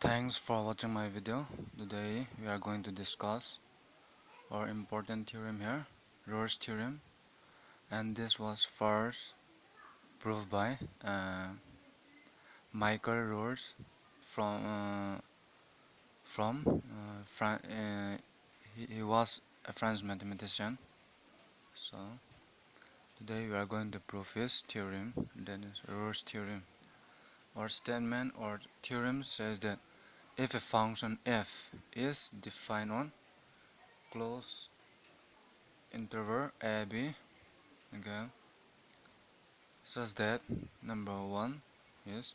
Thanks for watching my video. Today we are going to discuss our important theorem here, Rolle's theorem, and this was first proved by Michael Rolle from he was a French mathematician. So today we are going to prove his theorem, that is Rolle's theorem. Our statement or theorem says that if a function f is defined on closed interval a b, okay, such that number 1 is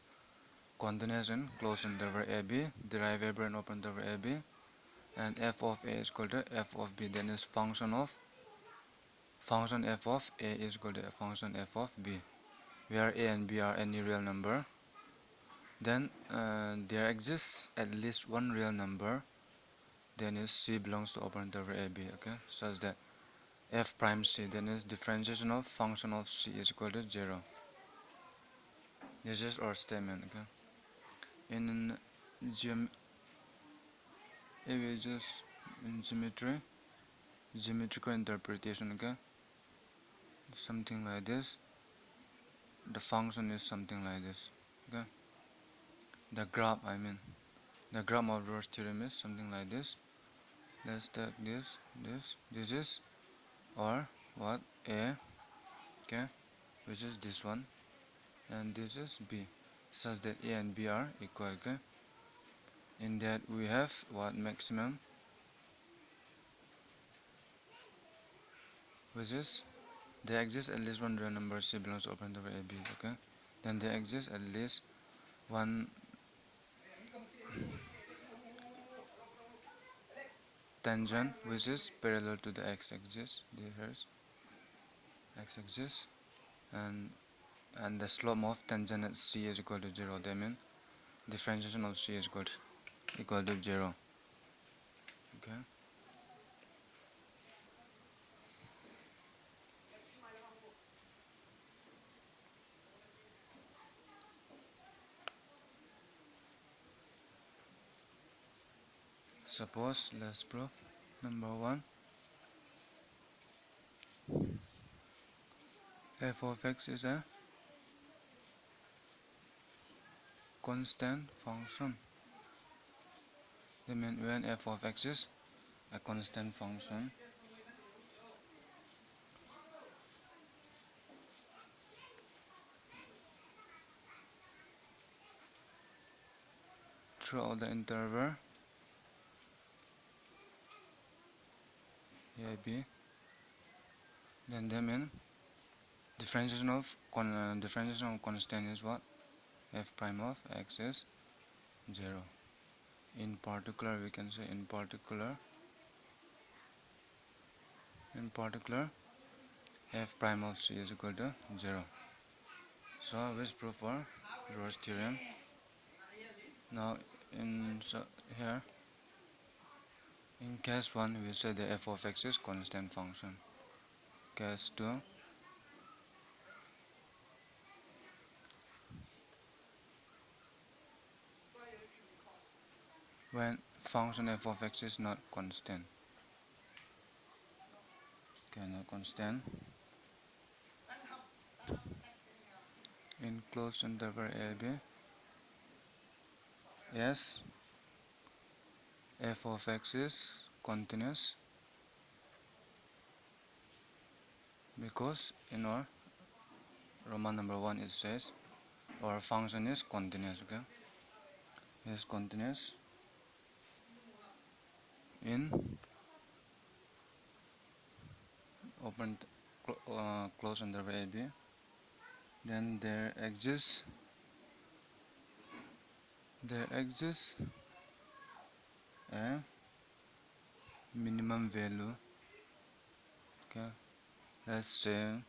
continuous in closed interval a b, derivable in open interval a b, and f of a is equal to f of b, then is function f of a is equal to function f of b, where a and b are any real number. Then there exists at least one real number, then is c belongs to open interval a b, okay, such that f prime c, then is differentiation of function of c is equal to 0. This is our statement, okay. In geometrical interpretation, okay, something like this. The function is something like this, okay. The graph of Rolle's theorem is something like this. Let's take this is or what a, okay, which is this one, and this is b, such that a and b are equal, okay. In that we have what maximum, which is there exists at least one real number c belongs to open interval a b, okay. Then there exists at least one tangent which is parallel to the x-axis, there's x-axis, and the slope of tangent at c is equal to 0. That means differentiation of c is equal to 0, okay. Suppose let's prove number 1, f of x is a constant function. That means when f of x is a constant function, throughout the interval a b, then that means differentiation of constant is what? F prime of x is 0. In particular, we can say in particular f prime of c is equal to 0. So which proof for Rolle's theorem. Now here in case 1 we say the f of x is constant function. Case 2, when function f of x is not constant, okay, not constant, in closed interval a b, yes, f of x is continuous, because in our Roman number 1 it says our function is continuous, okay, is continuous in closed interval a b. Then there exists a minimum value, okay, let's say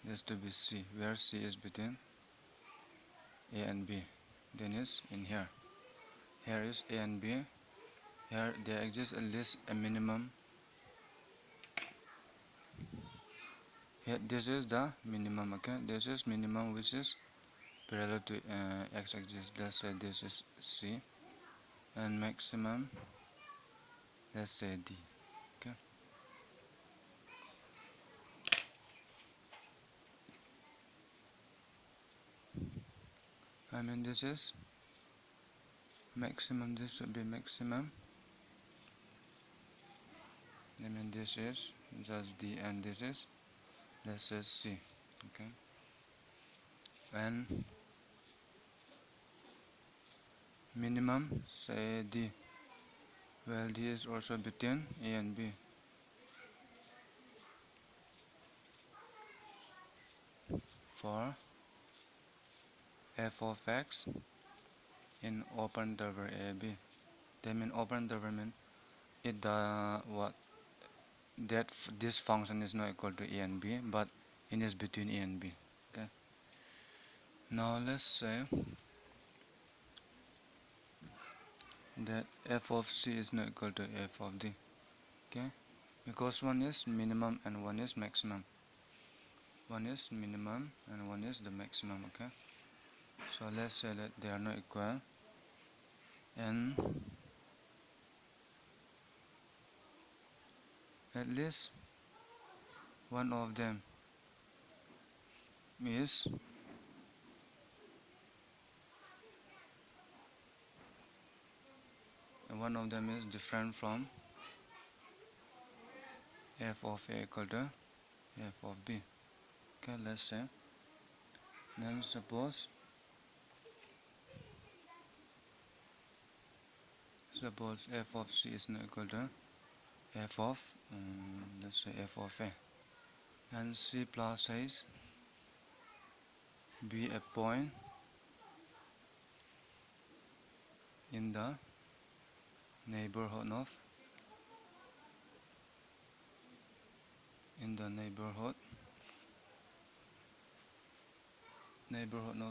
this to be c, where c is between a and b, then is in here is a and b, here there exists at least a minimum, here this is the minimum, okay, this is minimum which is parallel to x-axis. Let's say this is c, and maximum, let's say D. Okay, I mean this is maximum, this should be maximum. I mean this is just D and this is, let's say, C. Okay, and minimum, say D. Well, D is also between A and B. For f of x in open interval A B. They mean open interval mean it what that this function is not equal to A and B, but it is between A and B. Okay. Now let's say that f of c is not equal to f of d. Okay, because one is minimum and one is maximum. One is minimum and one is the maximum. Okay, so let's say that they are not equal, and at least one of them is different from f of a equal to f of b. Okay, let's say, then suppose f of c is not equal to f of let's say f of a, and c plus a is be a point in the neighborhood of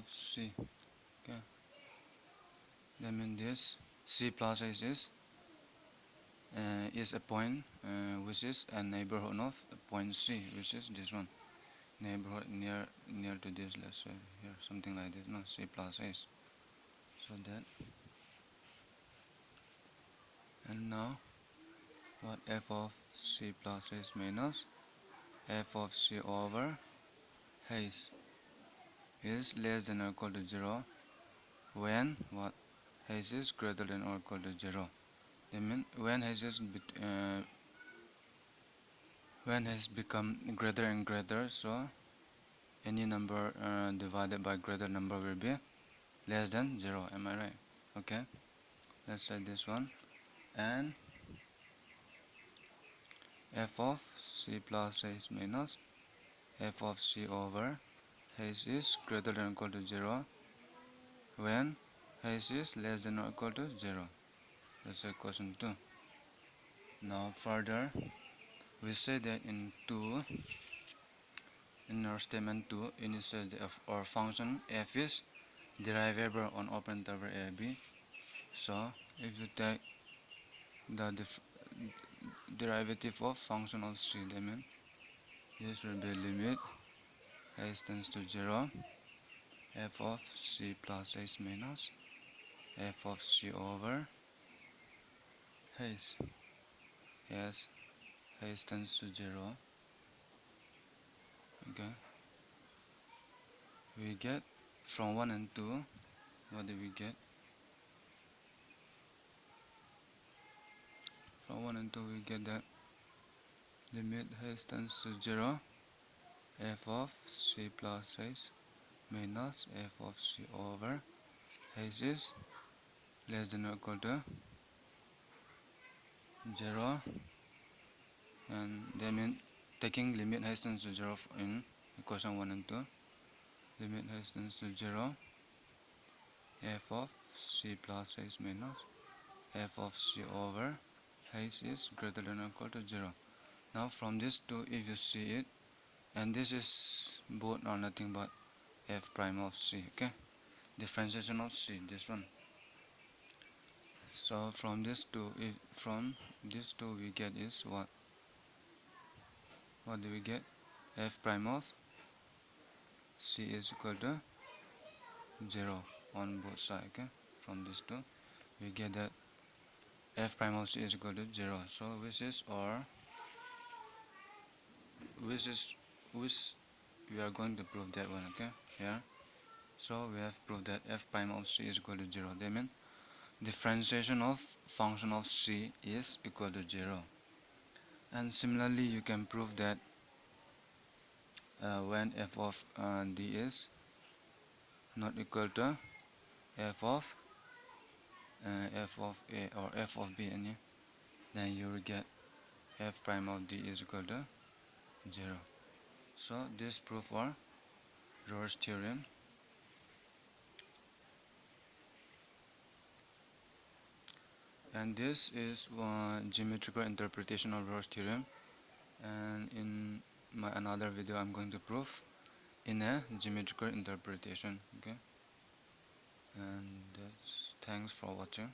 C. Okay, that means this C plus H is a point which is a neighborhood of point C, which is this one, neighborhood near to this, let's say here something like this, no, C plus H. So that, and now what f of C plus H minus f of C over H is less than or equal to 0 when what H is greater than or equal to 0. That means when H is when H become greater and greater, so any number divided by greater number will be less than 0. Am I right? Okay, let's say this one, and f of C plus H minus f of C over H is greater than or equal to 0 when H is less than or equal to 0. That's equation 2. Now further, we say that in our statement 2, it says that our function f is derivable on open interval a b. So if you take the derivative of function of c, that means this will be limit h tends to 0 f of c plus h minus f of c over h. Yes, h tends to 0. Okay, we get from 1 and 2, what do we get? From 1 and 2 we get that limit h tends to 0 f of c plus h minus f of c over h is less than or equal to 0, and they mean taking limit h tends to 0 in equation 1 and 2, limit h tends to 0 f of c plus h minus f of c over h is greater than or equal to 0. Now from this two, if you see it, and this is both are nothing but f prime of c. Okay, differentiation of c, this one. So from this two, we get is what do we get? F prime of c is equal to 0 on both sides. Okay, from this two we get that f prime of c is equal to 0. So which we are going to prove that one, okay, here. So we have proved that f prime of c is equal to 0. That means differentiation of function of c is equal to 0. And similarly you can prove that when f of d is not equal to f of a or f of b, then you will get f prime of d is equal to 0. So this proof for Rolle's theorem. And this is geometrical interpretation of Rolle's theorem, and in my another video I'm going to prove in a geometrical interpretation, okay. And that's, thanks for watching.